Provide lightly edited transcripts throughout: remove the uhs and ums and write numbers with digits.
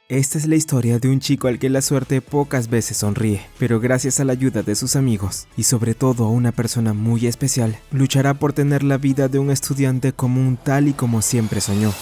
Esta es la historia de un chico al que la suerte pocas veces sonríe, pero gracias a la ayuda de sus amigos y sobre todo a una persona muy especial, luchará por tener la vida de un estudiante común tal y como siempre soñó.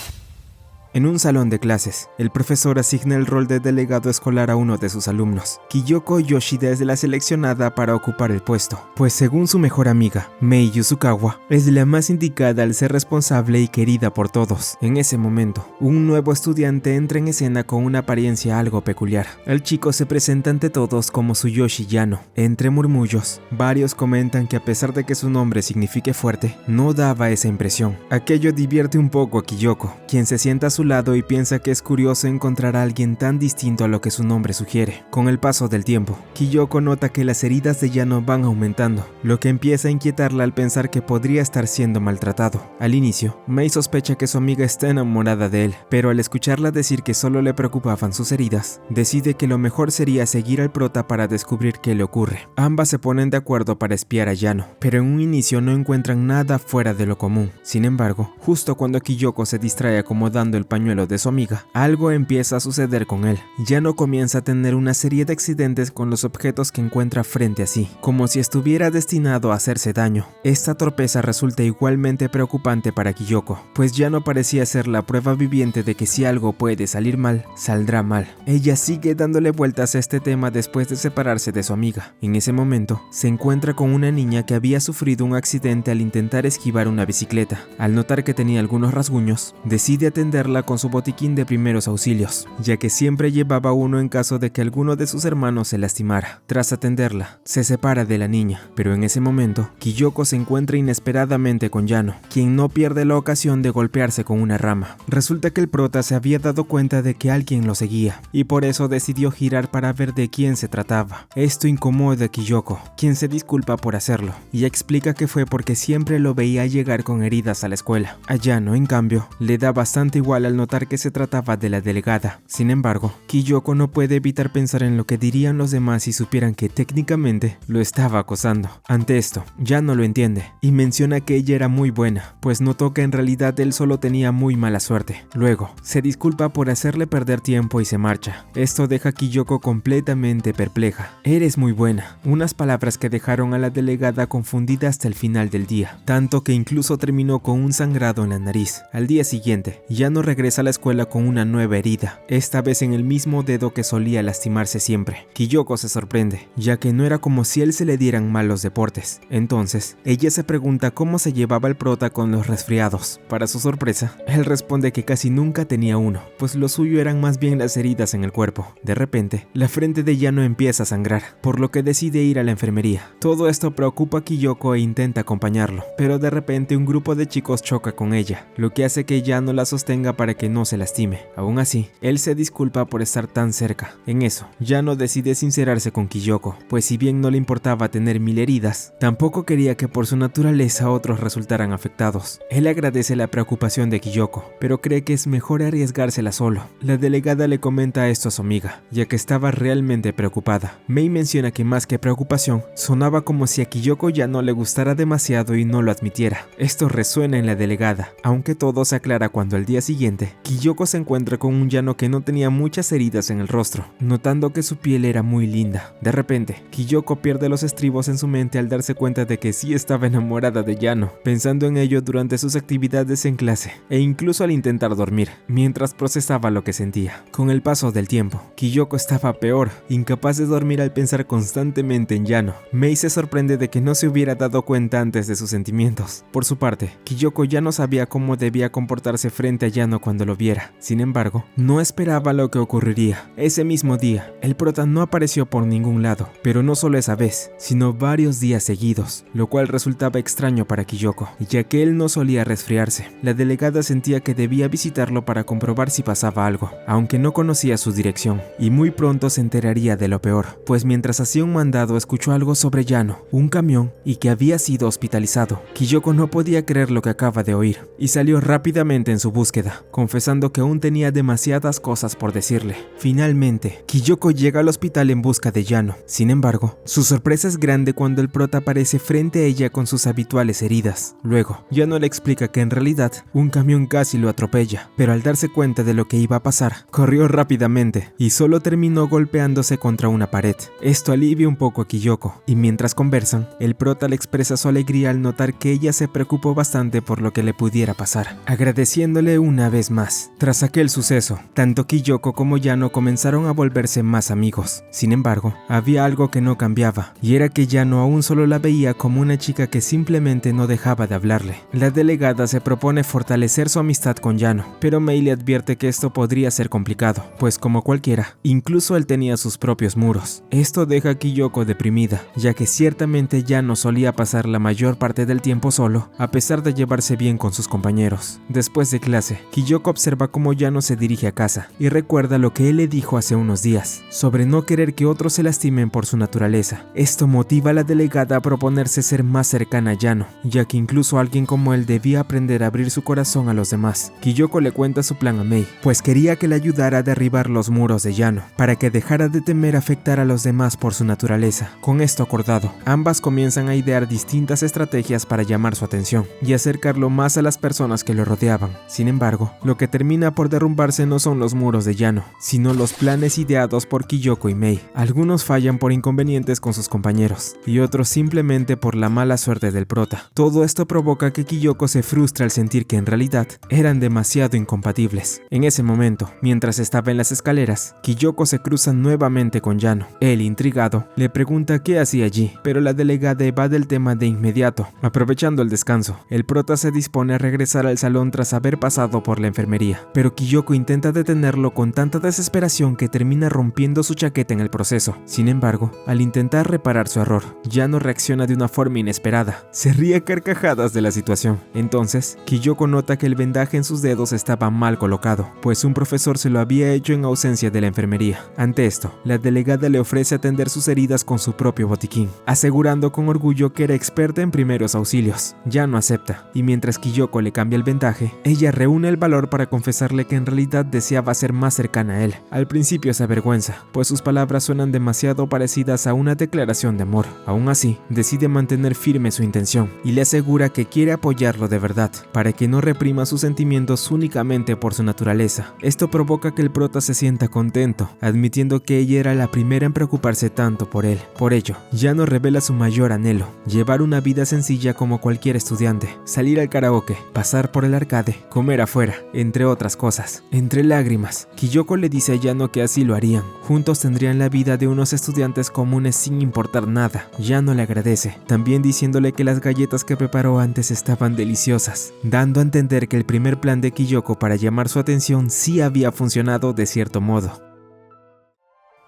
En un salón de clases, el profesor asigna el rol de delegado escolar a uno de sus alumnos. Kyoko Yoshida es la seleccionada para ocupar el puesto, pues según su mejor amiga, Mei Yusukawa, es la más indicada al ser responsable y querida por todos. En ese momento, un nuevo estudiante entra en escena con una apariencia algo peculiar. El chico se presenta ante todos como Tsuyoshi Yano. Entre murmullos, varios comentan que a pesar de que su nombre signifique fuerte, no daba esa impresión. Aquello divierte un poco a Kyoko, quien se sienta a su lado y piensa que es curioso encontrar a alguien tan distinto a lo que su nombre sugiere. Con el paso del tiempo, Kyoko nota que las heridas de Yano van aumentando, lo que empieza a inquietarla al pensar que podría estar siendo maltratado. Al inicio, Mei sospecha que su amiga está enamorada de él, pero al escucharla decir que solo le preocupaban sus heridas, decide que lo mejor sería seguir al prota para descubrir qué le ocurre. Ambas se ponen de acuerdo para espiar a Yano, pero en un inicio no encuentran nada fuera de lo común. Sin embargo, justo cuando Kyoko se distrae acomodando el pañuelo de su amiga, algo empieza a suceder con él. Yano comienza a tener una serie de accidentes con los objetos que encuentra frente a sí, como si estuviera destinado a hacerse daño. Esta torpeza resulta igualmente preocupante para Kyoko, pues Yano parecía ser la prueba viviente de que si algo puede salir mal, saldrá mal. Ella sigue dándole vueltas a este tema después de separarse de su amiga. En ese momento, se encuentra con una niña que había sufrido un accidente al intentar esquivar una bicicleta. Al notar que tenía algunos rasguños, decide atenderla con su botiquín de primeros auxilios, ya que siempre llevaba uno en caso de que alguno de sus hermanos se lastimara. Tras atenderla, se separa de la niña, pero en ese momento, Kyoko se encuentra inesperadamente con Yano, quien no pierde la ocasión de golpearse con una rama. Resulta que el prota se había dado cuenta de que alguien lo seguía, y por eso decidió girar para ver de quién se trataba. Esto incomoda a Kyoko, quien se disculpa por hacerlo, y explica que fue porque siempre lo veía llegar con heridas a la escuela. A Yano, en cambio, le da bastante igual al notar que se trataba de la delegada. Sin embargo, Kyoko no puede evitar pensar en lo que dirían los demás si supieran que técnicamente lo estaba acosando. Ante esto, Yano lo entiende y menciona que ella era muy buena, pues notó que en realidad él solo tenía muy mala suerte. Luego, se disculpa por hacerle perder tiempo y se marcha. Esto deja a Kyoko completamente perpleja. Eres muy buena, unas palabras que dejaron a la delegada confundida hasta el final del día, tanto que incluso terminó con un sangrado en la nariz. Al día siguiente, Yano regresa a la escuela con una nueva herida, esta vez en el mismo dedo que solía lastimarse siempre. Kyoko se sorprende, ya que no era como si a él se le dieran mal los deportes. Entonces, ella se pregunta cómo se llevaba el prota con los resfriados. Para su sorpresa, él responde que casi nunca tenía uno, pues lo suyo eran más bien las heridas en el cuerpo. De repente, la frente de Yano empieza a sangrar, por lo que decide ir a la enfermería. Todo esto preocupa a Kyoko e intenta acompañarlo, pero de repente un grupo de chicos choca con ella, lo que hace que Yano la sostenga para que no se lastime. Aún así, él se disculpa por estar tan cerca. En eso, Yano decide sincerarse con Kyoko, pues si bien no le importaba tener 1000 heridas, tampoco quería que por su naturaleza otros resultaran afectados. Él agradece la preocupación de Kyoko, pero cree que es mejor arriesgársela solo. La delegada le comenta esto a su amiga, ya que estaba realmente preocupada. Mei menciona que más que preocupación, sonaba como si a Kyoko ya no le gustara demasiado y no lo admitiera. Esto resuena en la delegada, aunque todo se aclara cuando al día siguiente, Kyoko se encuentra con un Yano que no tenía muchas heridas en el rostro, notando que su piel era muy linda. De repente, Kyoko pierde los estribos en su mente al darse cuenta de que sí estaba enamorada de Yano, pensando en ello durante sus actividades en clase, e incluso al intentar dormir, mientras procesaba lo que sentía. Con el paso del tiempo, Kyoko estaba peor, incapaz de dormir al pensar constantemente en Yano. Mei se sorprende de que no se hubiera dado cuenta antes de sus sentimientos. Por su parte, Kyoko ya no sabía cómo debía comportarse frente a Yano cuando lo viera. Sin embargo, no esperaba lo que ocurriría. Ese mismo día, el prota no apareció por ningún lado, pero no solo esa vez, sino varios días seguidos, lo cual resultaba extraño para Kyoko, ya que él no solía resfriarse. La delegada sentía que debía visitarlo para comprobar si pasaba algo, aunque no conocía su dirección, y muy pronto se enteraría de lo peor, pues mientras hacía un mandado escuchó algo sobre Yano, un camión, y que había sido hospitalizado. Kyoko no podía creer lo que acaba de oír, y salió rápidamente en su búsqueda. confesando que aún tenía demasiadas cosas por decirle. Finalmente, Kyoko llega al hospital en busca de Yano. Sin embargo, su sorpresa es grande cuando el prota aparece frente a ella con sus habituales heridas. Luego, Yano le explica que en realidad un camión casi lo atropella, pero al darse cuenta de lo que iba a pasar, corrió rápidamente y solo terminó golpeándose contra una pared. Esto alivia un poco a Kyoko, y mientras conversan, el prota le expresa su alegría al notar que ella se preocupó bastante por lo que le pudiera pasar, agradeciéndole una vez más. Tras aquel suceso, tanto Kyoko como Yano comenzaron a volverse más amigos. Sin embargo, había algo que no cambiaba, y era que Yano aún solo la veía como una chica que simplemente no dejaba de hablarle. La delegada se propone fortalecer su amistad con Yano, pero Mei le advierte que esto podría ser complicado, pues como cualquiera, incluso él tenía sus propios muros. Esto deja a Kyoko deprimida, ya que ciertamente Yano solía pasar la mayor parte del tiempo solo, a pesar de llevarse bien con sus compañeros. Después de clase, Kyoko observa cómo Yano se dirige a casa, y recuerda lo que él le dijo hace unos días, sobre no querer que otros se lastimen por su naturaleza. Esto motiva a la delegada a proponerse ser más cercana a Yano, ya que incluso alguien como él debía aprender a abrir su corazón a los demás. Kyoko le cuenta su plan a Mei, pues quería que le ayudara a derribar los muros de Yano, para que dejara de temer afectar a los demás por su naturaleza. Con esto acordado, ambas comienzan a idear distintas estrategias para llamar su atención y acercarlo más a las personas que lo rodeaban. Sin embargo, lo que termina por derrumbarse no son los muros de Yano, sino los planes ideados por Kyoko y Mei. Algunos fallan por inconvenientes con sus compañeros, y otros simplemente por la mala suerte del prota. Todo esto provoca que Kyoko se frustre al sentir que en realidad eran demasiado incompatibles. En ese momento, mientras estaba en las escaleras, Kyoko se cruza nuevamente con Yano. Él, intrigado, le pregunta qué hacía allí, pero la delegada evade el tema de inmediato. Aprovechando el descanso, el prota se dispone a regresar al salón tras haber pasado por la enfermería, pero Kyoko intenta detenerlo con tanta desesperación que termina rompiendo su chaqueta en el proceso. Sin embargo, al intentar reparar su error, Yano reacciona de una forma inesperada. Se ríe a carcajadas de la situación. Entonces, Kyoko nota que el vendaje en sus dedos estaba mal colocado, pues un profesor se lo había hecho en ausencia de la enfermería. Ante esto, la delegada le ofrece atender sus heridas con su propio botiquín, asegurando con orgullo que era experta en primeros auxilios. Yano acepta, y mientras Kyoko le cambia el vendaje, ella reúne el valor para confesarle que en realidad deseaba ser más cercana a él. Al principio se avergüenza, pues sus palabras suenan demasiado parecidas a una declaración de amor. Aún así, decide mantener firme su intención, y le asegura que quiere apoyarlo de verdad, para que no reprima sus sentimientos únicamente por su naturaleza. Esto provoca que el prota se sienta contento, admitiendo que ella era la primera en preocuparse tanto por él. Por ello, Yano revela su mayor anhelo: llevar una vida sencilla como cualquier estudiante, salir al karaoke, pasar por el arcade, comer afuera, entre otras cosas. Entre lágrimas, Kyoko le dice a Yano que así lo harían. Juntos tendrían la vida de unos estudiantes comunes sin importar nada. Yano le agradece, también diciéndole que las galletas que preparó antes estaban deliciosas, dando a entender que el primer plan de Kyoko para llamar su atención sí había funcionado de cierto modo.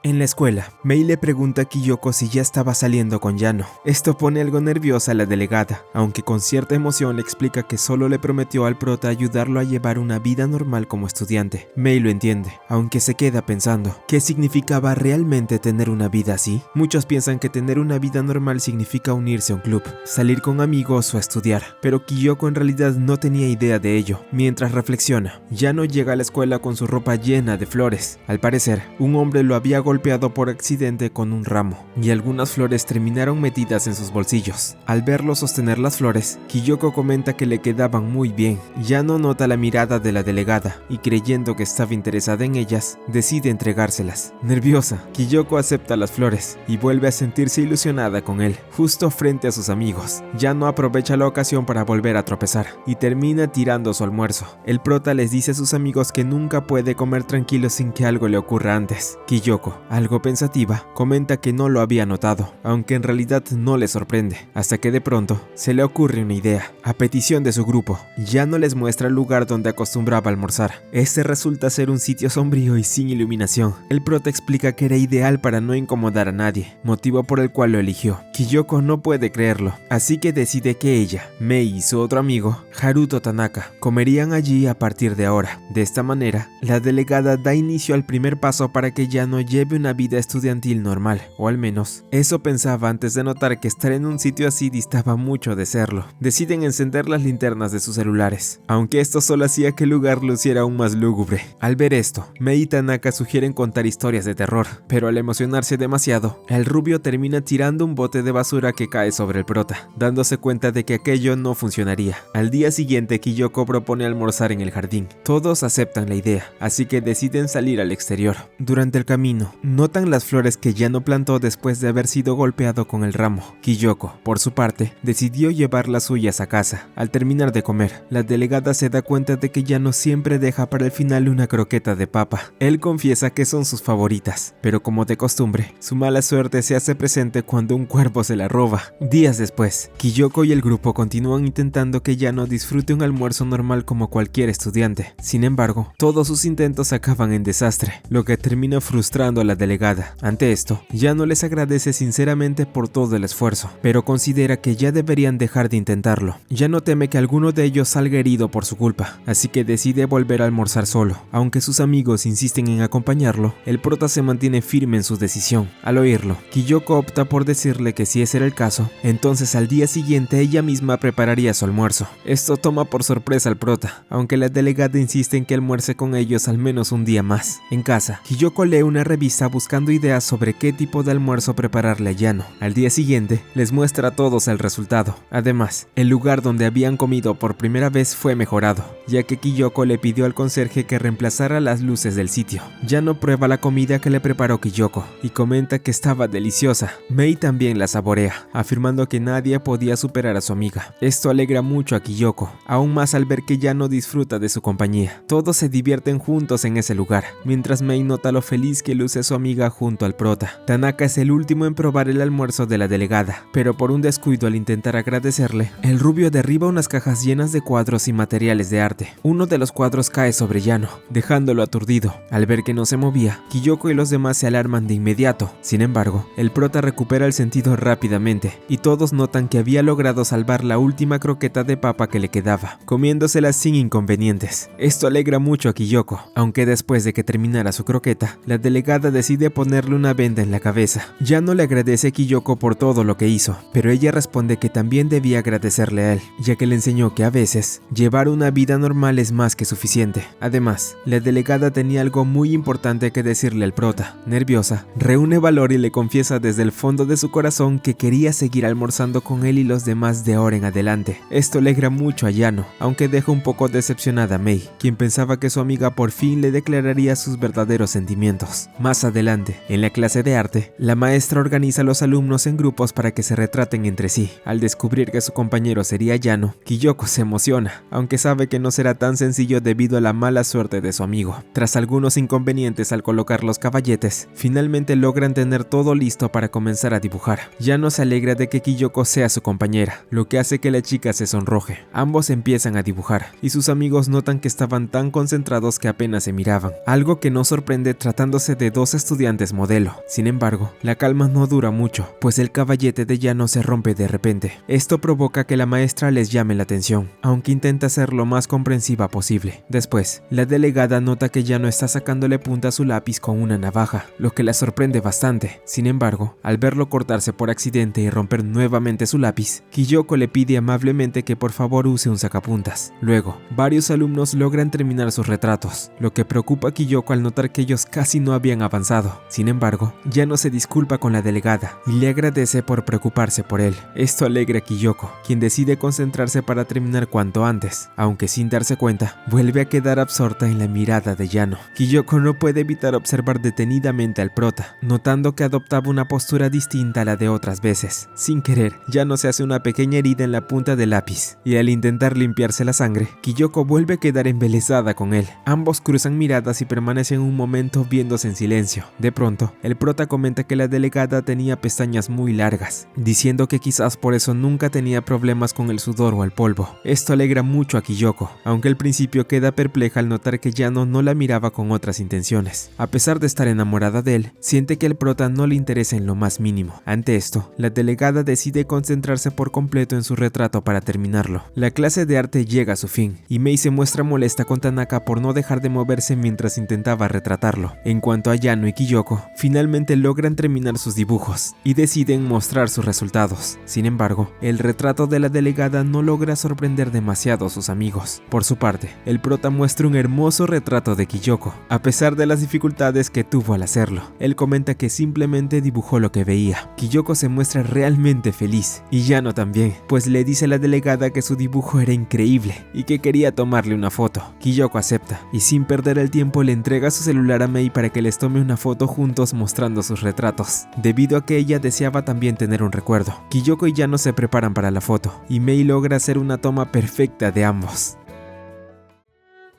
En la escuela, Mei le pregunta a Kyoko si ya estaba saliendo con Yano. Esto pone algo nerviosa a la delegada, aunque con cierta emoción le explica que solo le prometió al prota ayudarlo a llevar una vida normal como estudiante. Mei lo entiende, aunque se queda pensando, ¿qué significaba realmente tener una vida así? Muchos piensan que tener una vida normal significa unirse a un club, salir con amigos o estudiar, pero Kyoko en realidad no tenía idea de ello. Mientras reflexiona, Yano llega a la escuela con su ropa llena de flores. Al parecer, un hombre lo había golpeado por accidente con un ramo, y algunas flores terminaron metidas en sus bolsillos. Al verlo sostener las flores, Kyoko comenta que le quedaban muy bien. Yano nota la mirada de la delegada, y creyendo que estaba interesada en ellas, decide entregárselas. Nerviosa, Kyoko acepta las flores, y vuelve a sentirse ilusionada con él, justo frente a sus amigos. Yano aprovecha la ocasión para volver a tropezar, y termina tirando su almuerzo. El prota les dice a sus amigos que nunca puede comer tranquilo sin que algo le ocurra antes. Kyoko, algo pensativa, comenta que no lo había notado, aunque en realidad no le sorprende, hasta que de pronto se le ocurre una idea. A petición de su grupo, Yano les muestra el lugar donde acostumbraba almorzar. Este resulta ser un sitio sombrío y sin iluminación. El prota explica que era ideal para no incomodar a nadie, motivo por el cual lo eligió. Kyoko no puede creerlo, así que decide que ella, Mei y su otro amigo, Haruto Tanaka, comerían allí a partir de ahora. De esta manera, la delegada da inicio al primer paso para que Yano lleve lleve una vida estudiantil normal, o al menos eso pensaba antes de notar que estar en un sitio así distaba mucho de serlo. Deciden encender las linternas de sus celulares, aunque esto solo hacía que el lugar luciera aún más lúgubre. Al ver esto, Mei y Tanaka sugieren contar historias de terror, pero al emocionarse demasiado, el rubio termina tirando un bote de basura que cae sobre el prota, dándose cuenta de que aquello no funcionaría. Al día siguiente, Kyoko propone almorzar en el jardín. Todos aceptan la idea, así que deciden salir al exterior. Durante el camino, notan las flores que Yano plantó después de haber sido golpeado con el ramo. Kyoko, por su parte, decidió llevar las suyas a casa. Al terminar de comer, la delegada se da cuenta de que Yano siempre deja para el final una croqueta de papa. Él confiesa que son sus favoritas, pero como de costumbre, su mala suerte se hace presente cuando un cuervo se la roba. Días después, Kyoko y el grupo continúan intentando que Yano disfrute un almuerzo normal como cualquier estudiante. Sin embargo, todos sus intentos acaban en desastre, lo que termina frustrando a la delegada. Ante esto, Yano les agradece sinceramente por todo el esfuerzo, pero considera que ya deberían dejar de intentarlo. Yano teme que alguno de ellos salga herido por su culpa, así que decide volver a almorzar solo. Aunque sus amigos insisten en acompañarlo, el prota se mantiene firme en su decisión. Al oírlo, Kyoko opta por decirle que si ese era el caso, entonces al día siguiente ella misma prepararía su almuerzo. Esto toma por sorpresa al prota, aunque la delegada insiste en que almuerce con ellos al menos un día más. En casa, Kyoko lee una revista buscando ideas sobre qué tipo de almuerzo prepararle a Yano. Al día siguiente, les muestra a todos el resultado. Además, el lugar donde habían comido por primera vez fue mejorado, ya que Kyoko le pidió al conserje que reemplazara las luces del sitio. Yano prueba la comida que le preparó Kyoko y comenta que estaba deliciosa. Mei también la saborea, afirmando que nadie podía superar a su amiga. Esto alegra mucho a Kyoko, aún más al ver que Yano disfruta de su compañía. Todos se divierten juntos en ese lugar, mientras Mei nota lo feliz que luce su amiga junto al prota. Tanaka es el último en probar el almuerzo de la delegada, pero por un descuido al intentar agradecerle, el rubio derriba unas cajas llenas de cuadros y materiales de arte. Uno de los cuadros cae sobre Yano, dejándolo aturdido. Al ver que no se movía, Kyoko y los demás se alarman de inmediato. Sin embargo, el prota recupera el sentido rápidamente, y todos notan que había logrado salvar la última croqueta de papa que le quedaba, comiéndosela sin inconvenientes. Esto alegra mucho a Kyoko, aunque después de que terminara su croqueta, la delegada decide ponerle una venda en la cabeza. Yano le agradece a Kyoko por todo lo que hizo, pero ella responde que también debía agradecerle a él, ya que le enseñó que a veces, llevar una vida normal es más que suficiente. Además, la delegada tenía algo muy importante que decirle al prota. Nerviosa, reúne valor y le confiesa desde el fondo de su corazón que quería seguir almorzando con él y los demás de ahora en adelante. Esto alegra mucho a Yano, aunque deja un poco decepcionada a Mei, quien pensaba que su amiga por fin le declararía sus verdaderos sentimientos. Más adelante, en la clase de arte, la maestra organiza a los alumnos en grupos para que se retraten entre sí. Al descubrir que su compañero sería Yano, Kyoko se emociona, aunque sabe que no será tan sencillo debido a la mala suerte de su amigo. Tras algunos inconvenientes al colocar los caballetes, finalmente logran tener todo listo para comenzar a dibujar. Yano se alegra de que Kyoko sea su compañera, lo que hace que la chica se sonroje. Ambos empiezan a dibujar, y sus amigos notan que estaban tan concentrados que apenas se miraban, algo que no sorprende tratándose de dos estudiantes modelo. Sin embargo, la calma no dura mucho, pues el caballete de Yano se rompe de repente. Esto provoca que la maestra les llame la atención, aunque intenta ser lo más comprensiva posible. Después, la delegada nota que Yano está sacándole punta a su lápiz con una navaja, lo que la sorprende bastante. Sin embargo, al verlo cortarse por accidente y romper nuevamente su lápiz, Kyoko le pide amablemente que por favor use un sacapuntas. Luego, varios alumnos logran terminar sus retratos, lo que preocupa a Kyoko al notar que ellos casi no habían avanzado. Sin embargo, Yano se disculpa con la delegada y le agradece por preocuparse por él. Esto alegra a Kyoko, quien decide concentrarse para terminar cuanto antes, aunque sin darse cuenta, vuelve a quedar absorta en la mirada de Yano. Kyoko no puede evitar observar detenidamente al prota, notando que adoptaba una postura distinta a la de otras veces. Sin querer, Yano se hace una pequeña herida en la punta del lápiz, y al intentar limpiarse la sangre, Kyoko vuelve a quedar embelesada con él. Ambos cruzan miradas y permanecen un momento viéndose en silencio. De pronto, el prota comenta que la delegada tenía pestañas muy largas, diciendo que quizás por eso nunca tenía problemas con el sudor o el polvo. Esto alegra mucho a Kyoko, aunque al principio queda perpleja al notar que Yano no la miraba con otras intenciones. A pesar de estar enamorada de él, siente que el prota no le interesa en lo más mínimo. Ante esto, la delegada decide concentrarse por completo en su retrato para terminarlo. La clase de arte llega a su fin, y Mei se muestra molesta con Tanaka por no dejar de moverse mientras intentaba retratarlo. En cuanto a Yano Yano y Kyoko finalmente logran terminar sus dibujos y deciden mostrar sus resultados. Sin embargo, el retrato de la delegada no logra sorprender demasiado a sus amigos. Por su parte, el prota muestra un hermoso retrato de Kyoko, a pesar de las dificultades que tuvo al hacerlo. Él comenta que simplemente dibujó lo que veía. Kyoko se muestra realmente feliz, y Yano también, pues le dice a la delegada que su dibujo era increíble y que quería tomarle una foto. Kyoko acepta, y sin perder el tiempo le entrega su celular a Mei para que les tome una foto juntos mostrando sus retratos, debido a que ella deseaba también tener un recuerdo. Kyoko y Yano se preparan para la foto, y Mei logra hacer una toma perfecta de ambos.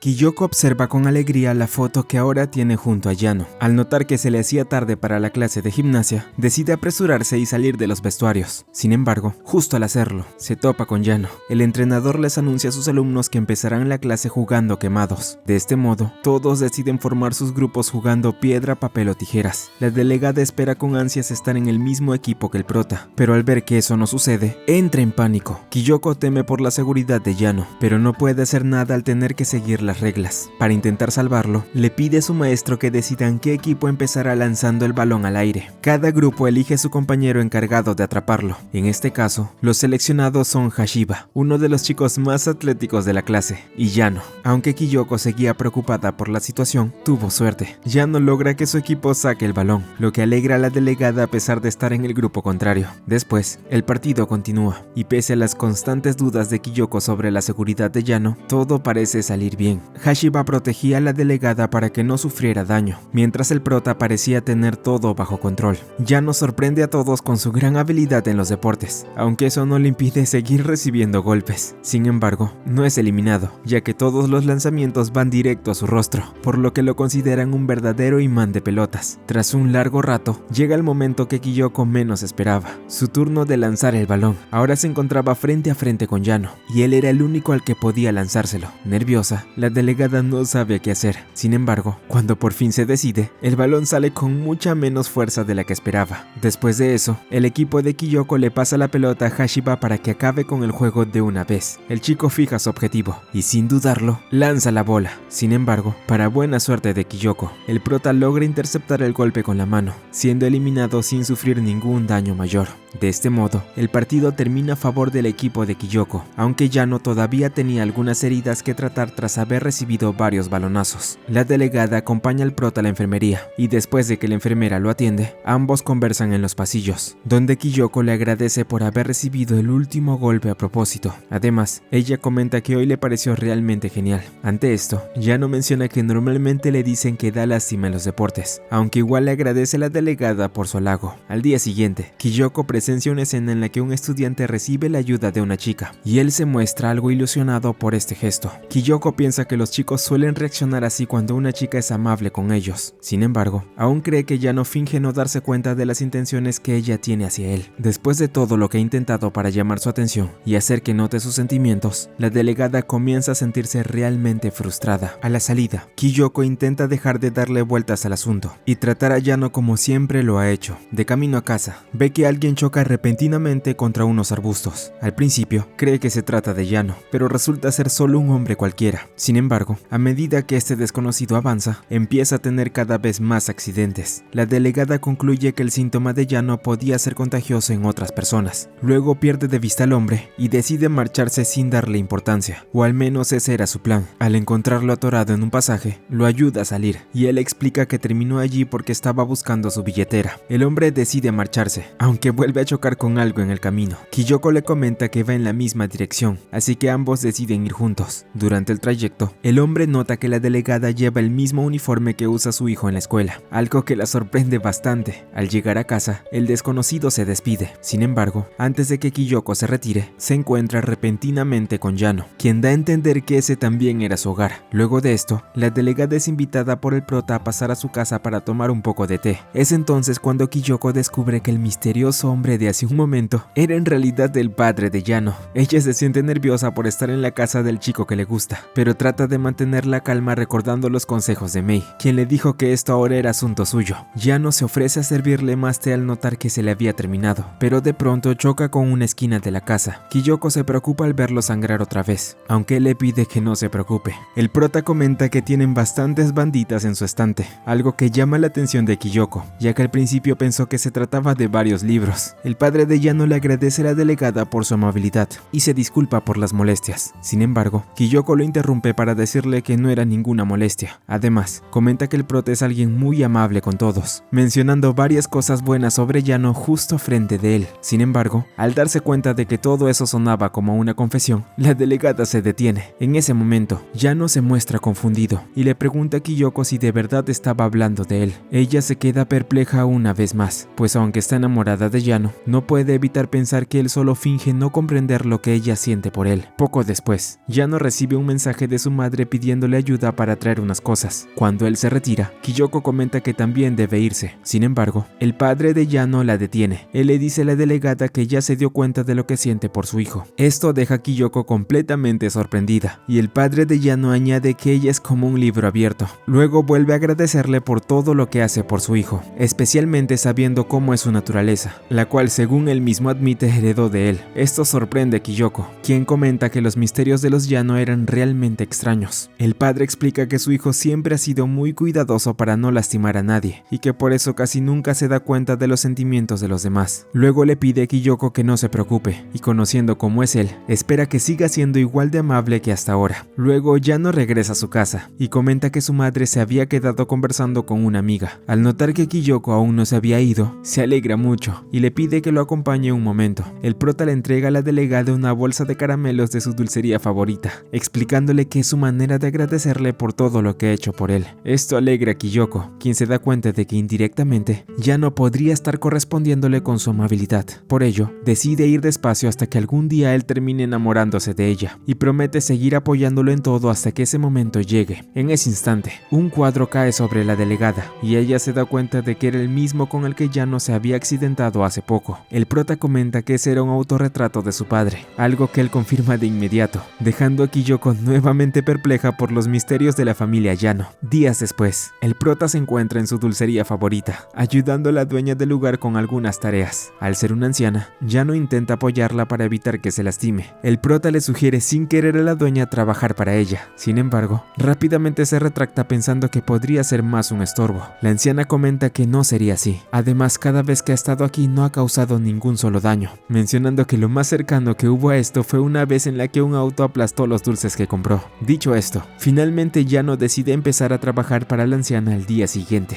Kyoko observa con alegría la foto que ahora tiene junto a Yano. Al notar que se le hacía tarde para la clase de gimnasia, decide apresurarse y salir de los vestuarios. Sin embargo, justo al hacerlo, se topa con Yano. El entrenador les anuncia a sus alumnos que empezarán la clase jugando quemados. De este modo, todos deciden formar sus grupos jugando piedra, papel o tijeras. La delegada espera con ansias estar en el mismo equipo que el prota, pero al ver que eso no sucede, entra en pánico. Kyoko teme por la seguridad de Yano, pero no puede hacer nada al tener que seguir las reglas. Para intentar salvarlo, le pide a su maestro que decidan qué equipo empezará lanzando el balón al aire. Cada grupo elige a su compañero encargado de atraparlo. En este caso, los seleccionados son Hashiba, uno de los chicos más atléticos de la clase, y Yano. Aunque Kyoko seguía preocupada por la situación, tuvo suerte. Yano logra que su equipo saque el balón, lo que alegra a la delegada a pesar de estar en el grupo contrario. Después, el partido continúa, y pese a las constantes dudas de Kyoko sobre la seguridad de Yano, todo parece salir bien. Hashiba protegía a la delegada para que no sufriera daño, mientras el prota parecía tener todo bajo control. Yano sorprende a todos con su gran habilidad en los deportes, aunque eso no le impide seguir recibiendo golpes. Sin embargo, no es eliminado, ya que todos los lanzamientos van directo a su rostro, por lo que lo consideran un verdadero imán de pelotas. Tras un largo rato, llega el momento que Kyoko menos esperaba, su turno de lanzar el balón. Ahora se encontraba frente a frente con Yano, y él era el único al que podía lanzárselo. Nerviosa, la delegada no sabe qué hacer. Sin embargo, cuando por fin se decide, el balón sale con mucha menos fuerza de la que esperaba. Después de eso, el equipo de Kyoko le pasa la pelota a Hashiba para que acabe con el juego de una vez. El chico fija su objetivo y sin dudarlo, lanza la bola. Sin embargo, para buena suerte de Kyoko, el prota logra interceptar el golpe con la mano, siendo eliminado sin sufrir ningún daño mayor. De este modo, el partido termina a favor del equipo de Kyoko, aunque Yano todavía tenía algunas heridas que tratar tras haber recibido varios balonazos. La delegada acompaña al prota a la enfermería, y después de que la enfermera lo atiende, ambos conversan en los pasillos, donde Kyoko le agradece por haber recibido el último golpe a propósito. Además, ella comenta que hoy le pareció realmente genial. Ante esto, Yano menciona que normalmente le dicen que da lástima en los deportes, aunque igual le agradece a la delegada por su halago. Al día siguiente, Kyoko presencia una escena en la que un estudiante recibe la ayuda de una chica, y él se muestra algo ilusionado por este gesto. Kyoko piensa que los chicos suelen reaccionar así cuando una chica es amable con ellos. Sin embargo, aún cree que Yano finge no darse cuenta de las intenciones que ella tiene hacia él. Después de todo lo que ha intentado para llamar su atención y hacer que note sus sentimientos, la delegada comienza a sentirse realmente frustrada. A la salida, Kyoko intenta dejar de darle vueltas al asunto y tratar a Yano como siempre lo ha hecho. De camino a casa, ve que alguien choca repentinamente contra unos arbustos. Al principio, cree que se trata de Yano, pero resulta ser solo un hombre cualquiera. Sin embargo, a medida que este desconocido avanza, empieza a tener cada vez más accidentes. La delegada concluye que el síntoma de Yano podía ser contagioso en otras personas. Luego pierde de vista al hombre y decide marcharse sin darle importancia, o al menos ese era su plan. Al encontrarlo atorado en un pasaje, lo ayuda a salir, y él explica que terminó allí porque estaba buscando su billetera. El hombre decide marcharse, aunque vuelve a chocar con algo en el camino. Kyoko le comenta que va en la misma dirección, así que ambos deciden ir juntos. Durante el trayecto, el hombre nota que la delegada lleva el mismo uniforme que usa su hijo en la escuela, algo que la sorprende bastante. Al llegar a casa, el desconocido se despide. Sin embargo, antes de que Kyoko se retire, se encuentra repentinamente con Yano, quien da a entender que ese también era su hogar. Luego de esto, la delegada es invitada por el prota a pasar a su casa para tomar un poco de té. Es entonces cuando Kyoko descubre que el misterioso hombre de hace un momento era en realidad el padre de Yano. Ella se siente nerviosa por estar en la casa del chico que le gusta, pero trata trata de mantener la calma recordando los consejos de Mei, quien le dijo que esto ahora era asunto suyo. Yano se ofrece a servirle más té al notar que se le había terminado, pero de pronto choca con una esquina de la casa. Kiyoko se preocupa al verlo sangrar otra vez, aunque él le pide que no se preocupe. El prota comenta que tienen bastantes banditas en su estante, algo que llama la atención de Kiyoko, ya que al principio pensó que se trataba de varios libros. El padre de Yano le agradece a la delegada por su amabilidad y se disculpa por las molestias. Sin embargo, Kiyoko lo interrumpe para decirle que no era ninguna molestia. Además, comenta que el prota es alguien muy amable con todos, mencionando varias cosas buenas sobre Yano justo frente de él. Sin embargo, al darse cuenta de que todo eso sonaba como una confesión, la delegada se detiene. En ese momento, Yano se muestra confundido y le pregunta a Kiyoko si de verdad estaba hablando de él. Ella se queda perpleja una vez más, pues aunque está enamorada de Yano, no puede evitar pensar que él solo finge no comprender lo que ella siente por él. Poco después, Yano recibe un mensaje de su madre pidiéndole ayuda para traer unas cosas. Cuando él se retira, Kiyoko comenta que también debe irse. Sin embargo, el padre de Yano la detiene. Él le dice a la delegada que ya se dio cuenta de lo que siente por su hijo. Esto deja a Kiyoko completamente sorprendida, y el padre de Yano añade que ella es como un libro abierto. Luego vuelve a agradecerle por todo lo que hace por su hijo, especialmente sabiendo cómo es su naturaleza, la cual según él mismo admite heredó de él. Esto sorprende a Kiyoko, quien comenta que los misterios de los Yano eran realmente extraños. El padre explica que su hijo siempre ha sido muy cuidadoso para no lastimar a nadie, y que por eso casi nunca se da cuenta de los sentimientos de los demás. Luego le pide a Kiyoko que no se preocupe, y conociendo cómo es él, espera que siga siendo igual de amable que hasta ahora. Luego Yano regresa a su casa, y comenta que su madre se había quedado conversando con una amiga. Al notar que Kiyoko aún no se había ido, se alegra mucho, y le pide que lo acompañe un momento. El prota le entrega a la delegada una bolsa de caramelos de su dulcería favorita, explicándole que es su manera de agradecerle por todo lo que ha hecho por él. Esto alegra a Kiyoko, quien se da cuenta de que indirectamente Yano podría estar correspondiéndole con su amabilidad. Por ello, decide ir despacio hasta que algún día él termine enamorándose de ella, y promete seguir apoyándolo en todo hasta que ese momento llegue. En ese instante, un cuadro cae sobre la delegada, y ella se da cuenta de que era el mismo con el que Yano se había accidentado hace poco. El prota comenta que ese era un autorretrato de su padre, algo que él confirma de inmediato, dejando a Kiyoko nuevamente perpleja por los misterios de la familia Yano. Días después, el prota se encuentra en su dulcería favorita, ayudando a la dueña del lugar con algunas tareas. Al ser una anciana, Yano intenta apoyarla para evitar que se lastime. El prota le sugiere sin querer a la dueña trabajar para ella. Sin embargo, rápidamente se retracta pensando que podría ser más un estorbo. La anciana comenta que no sería así. Además, cada vez que ha estado aquí no ha causado ningún solo daño, mencionando que lo más cercano que hubo a esto fue una vez en la que un auto aplastó los dulces que compró. Dicho esto, finalmente Yano decide empezar a trabajar para la anciana al día siguiente.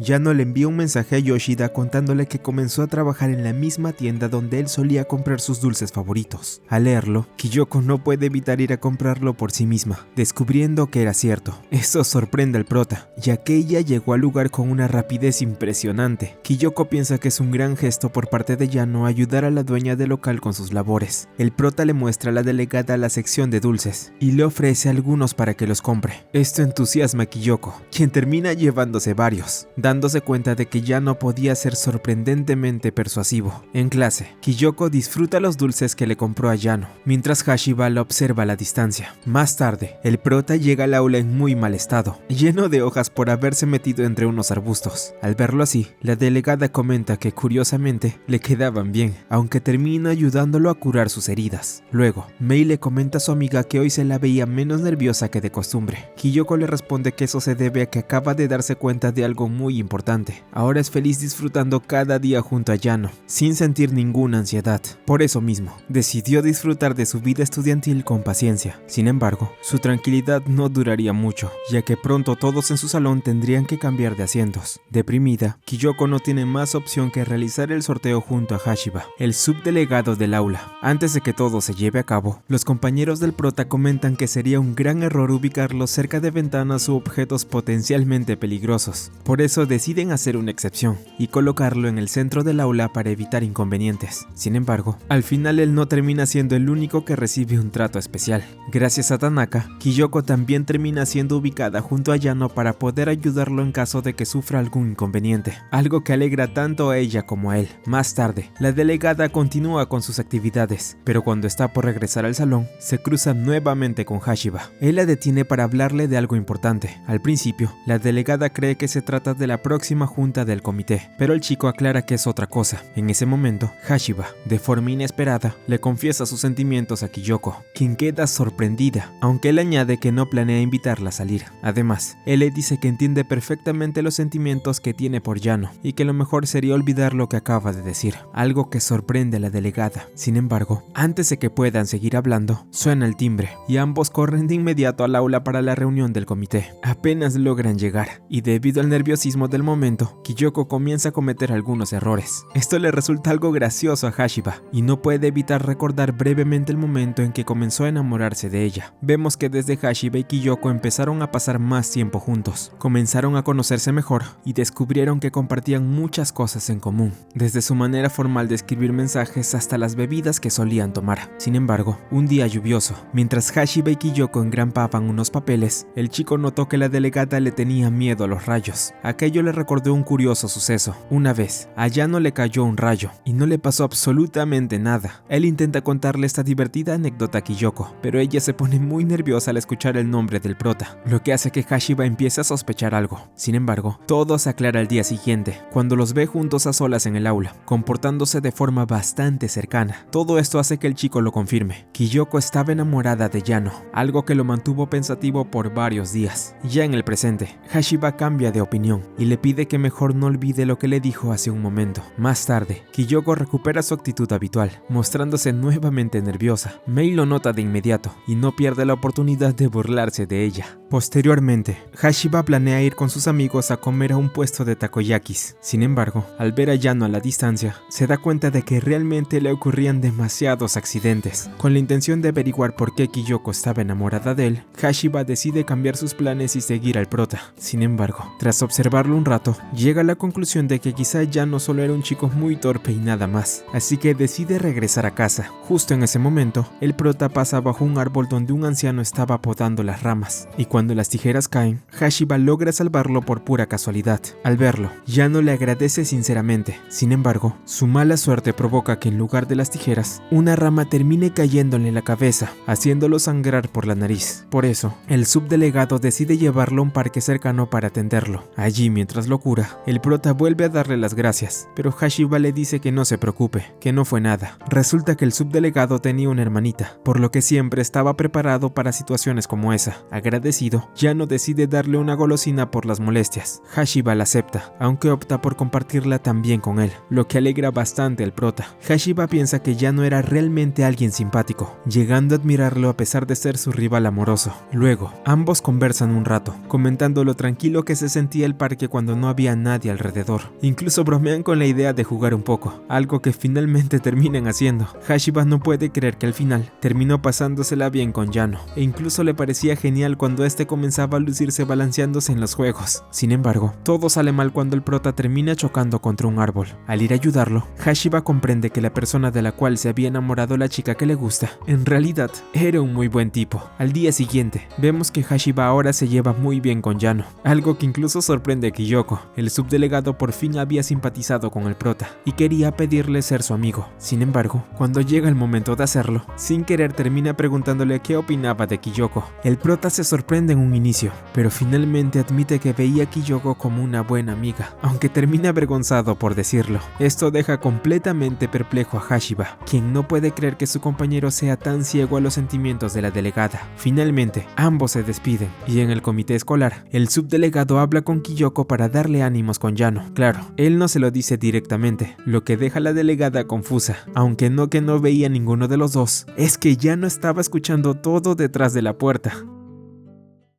Yano le envía un mensaje a Yoshida contándole que comenzó a trabajar en la misma tienda donde él solía comprar sus dulces favoritos. Al leerlo, Kiyoko no puede evitar ir a comprarlo por sí misma, descubriendo que era cierto. Esto sorprende al prota, ya que ella llegó al lugar con una rapidez impresionante. Kiyoko piensa que es un gran gesto por parte de Yano ayudar a la dueña del local con sus labores. El prota le muestra a la delegada la sección de dulces y le ofrece algunos para que los compre. Esto entusiasma a Kiyoko, quien termina llevándose varios, dándose cuenta de que Yano podía ser sorprendentemente persuasivo. En clase, Kiyoko disfruta los dulces que le compró a Yano, mientras Hashiba la observa a la distancia. Más tarde, el prota llega al aula en muy mal estado, lleno de hojas por haberse metido entre unos arbustos. Al verlo así, la delegada comenta que curiosamente le quedaban bien, aunque termina ayudándolo a curar sus heridas. Luego, Mei le comenta a su amiga que hoy se la veía menos nerviosa que de costumbre. Kiyoko le responde que eso se debe a que acaba de darse cuenta de algo muy importante. Ahora es feliz disfrutando cada día junto a Yano, sin sentir ninguna ansiedad. Por eso mismo, decidió disfrutar de su vida estudiantil con paciencia. Sin embargo, su tranquilidad no duraría mucho, ya que pronto todos en su salón tendrían que cambiar de asientos. Deprimida, Kiyoko no tiene más opción que realizar el sorteo junto a Hashiba, el subdelegado del aula. Antes de que todo se lleve a cabo, los compañeros del prota comentan que sería un gran error ubicarlos cerca de ventanas u objetos potencialmente peligrosos. Por eso deciden hacer una excepción y colocarlo en el centro del aula para evitar inconvenientes. Sin embargo, al final él no termina siendo el único que recibe un trato especial. Gracias a Tanaka, Kyoko también termina siendo ubicada junto a Yano para poder ayudarlo en caso de que sufra algún inconveniente, algo que alegra tanto a ella como a él. Más tarde, la delegada continúa con sus actividades, pero cuando está por regresar al salón, se cruza nuevamente con Hashiba. Él la detiene para hablarle de algo importante. Al principio, la delegada cree que se trata de la próxima junta del comité, pero el chico aclara que es otra cosa. En ese momento, Hashiba, de forma inesperada, le confiesa sus sentimientos a Kyoko, quien queda sorprendida, aunque él añade que no planea invitarla a salir. Además, él le dice que entiende perfectamente los sentimientos que tiene por Yano y que lo mejor sería olvidar lo que acaba de decir, algo que sorprende a la delegada. Sin embargo, antes de que puedan seguir hablando, suena el timbre y ambos corren de inmediato al aula para la reunión del comité. Apenas logran llegar y debido al nerviosismo del momento, Kyoko comienza a cometer algunos errores. Esto le resulta algo gracioso a Hashiba y no puede evitar recordar brevemente el momento en que comenzó a enamorarse de ella. Vemos que desde Hashiba y Kyoko empezaron a pasar más tiempo juntos, comenzaron a conocerse mejor y descubrieron que compartían muchas cosas en común, desde su manera formal de escribir mensajes hasta las bebidas que solían tomar. Sin embargo, un día lluvioso, mientras Hashiba y Kyoko engrampaban unos papeles, el chico notó que la delegada le tenía miedo a los rayos. Aquello le recordó un curioso suceso. Una vez, a Yano le cayó un rayo y no le pasó absolutamente nada. Él intenta contarle esta divertida anécdota a Kyoko, pero ella se pone muy nerviosa al escuchar el nombre del prota, lo que hace que Hashiba empiece a sospechar algo. Sin embargo, todo se aclara al día siguiente, cuando los ve juntos a solas en el aula, comportándose de forma bastante cercana. Todo esto hace que el chico lo confirme. Kyoko estaba enamorada de Yano, algo que lo mantuvo pensativo por varios días. Ya en el presente, Hashiba cambia de opinión y le pide que mejor no olvide lo que le dijo hace un momento. Más tarde, Kyoko recupera su actitud habitual, mostrándose nuevamente nerviosa. Mei lo nota de inmediato y no pierde la oportunidad de burlarse de ella. Posteriormente, Hashiba planea ir con sus amigos a comer a un puesto de takoyakis. Sin embargo, al ver a Yano a la distancia, se da cuenta de que realmente le ocurrían demasiados accidentes. Con la intención de averiguar por qué Kyoko estaba enamorada de él, Hashiba decide cambiar sus planes y seguir al prota. Sin embargo, tras observarlo un rato, llega a la conclusión de que quizá Yano solo era un chico muy torpe y nada más, así que decide regresar a casa. Justo en ese momento, el prota pasa bajo un árbol donde un anciano estaba podando las ramas, y cuando las tijeras caen, Hashiba logra salvarlo por pura casualidad. Al verlo, Yano le agradece sinceramente. Sin embargo, su mala suerte provoca que en lugar de las tijeras, una rama termine cayéndole en la cabeza, haciéndolo sangrar por la nariz. Por eso, el subdelegado decide llevarlo a un parque cercano para atenderlo. Allí, mientras lo cura, el prota vuelve a darle las gracias, pero Hashiba le dice que no se preocupe, que no fue nada. Resulta que el subdelegado tenía una hermanita, por lo que siempre estaba preparado para situaciones como esa. Agradecido, Yano decide darle una golosina por las molestias. Hashiba la acepta, aunque opta por compartirla también con él, lo que alegra bastante al prota. Hashiba piensa que Yano era realmente alguien simpático, llegando a admirarlo a pesar de ser su rival amoroso. Luego, ambos conversan un rato, comentando lo tranquilo que se sentía el parque cuando no había nadie alrededor. Incluso bromean con la idea de jugar un poco, algo que finalmente terminan haciendo. Hashiba no puede creer que al final terminó pasándosela bien con Yano, e incluso le parecía genial cuando este comenzaba a lucirse balanceándose en los juegos. Sin embargo, todo sale mal cuando el prota termina chocando contra un árbol. Al ir a ayudarlo, Hashiba comprende que la persona de la cual se había enamorado la chica que le gusta, en realidad era un muy buen tipo. Al día siguiente, vemos que Hashiba ahora se lleva muy bien con Yano, algo que incluso sorprende a Kyoko. El subdelegado por fin había simpatizado con el prota y quería pedirle ser su amigo. Sin embargo, cuando llega el momento de hacerlo, sin querer termina preguntándole qué opinaba de Kyoko. El prota se sorprende en un inicio, pero finalmente admite que veía a Kyoko como una buena amiga, aunque termina avergonzado por decirlo. Esto deja completamente perplejo a Hashiba, quien no puede creer que su compañero sea tan ciego a los sentimientos de la delegada. Finalmente, ambos se despiden, y en el comité escolar, el subdelegado habla con Kyoko para darle ánimos con Yano. Claro, él no se lo dice directamente, lo que deja a la delegada confusa, aunque no que no veía ninguno de los dos, es que Yano estaba escuchando todo detrás de la puerta.